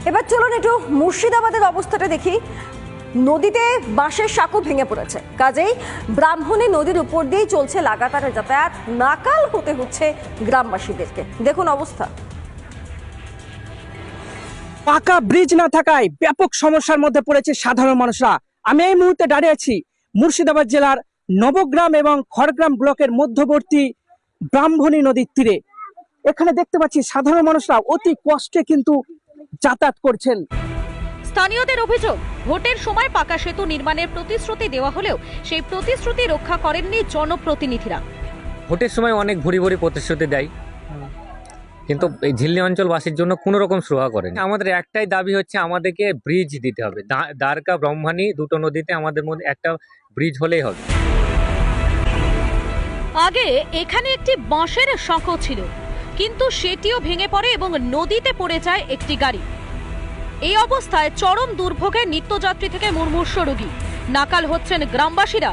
এবার চলুন একটু মুর্শিদাবাদের অবস্থাটা দেখি। নদীতে বাঁশের সাঁকো ভেঙে পড়েছে, কাজেই ব্রাহ্মণী নদীর উপর দিয়েই চলছে লাগাতার যাতায়াত। নাকাল হতে হচ্ছে গ্রামবাসীদেরকে। দেখুন অবস্থা। পাকা ব্রিজ না থাকায় ব্যাপক সমস্যার মধ্যে পড়েছে সাধারণ মানুষরা। আমি এই মুহূর্তে দাঁড়িয়ে আছি মুর্শিদাবাদ জেলার নবগ্রাম এবং খড়গ্রাম ব্লকের মধ্যবর্তী ব্রাহ্মণী নদীর তীরে। এখানে দেখতে পাচ্ছি সাধারণ মানুষরা অতি কষ্টে কিন্তু যাতায়াত করছেন। স্থানীয়দের অভিযোগ, ভোটের সময় পাকা সেতু নির্মাণের প্রতিশ্রুতি দেওয়া হলেও সেই প্রতিশ্রুতি রক্ষা করেননি জনপ্রতিনিধিরা। ভোটের সময় অনেক ভুরি ভুরি প্রতিশ্রুতি দেয়, কিন্তু এই ঝিল্লি অঞ্চলবাসীর জন্য কোনো রকম সুরাহা করেনি। আমাদের একটাই দাবি হচ্ছে, আমাদেরকে ব্রিজ দিতে হবে। দ্বারকা ব্রহ্মণী দুটো নদীতে আমাদের মধ্যে একটা ব্রিজ হলেই হবে। আগে এখানে একটি বাঁশের সাঁকো ছিল, কিন্তু সেটিও ভেঙে পড়ে এবং নদীতে পড়ে যায় একটি গাড়ি। এই অবস্থায় চরম দুর্ভোগে নিত্যযাত্রী থেকে মুমূর্ষু রোগী। নাকাল হচ্ছেন গ্রামবাসীরা।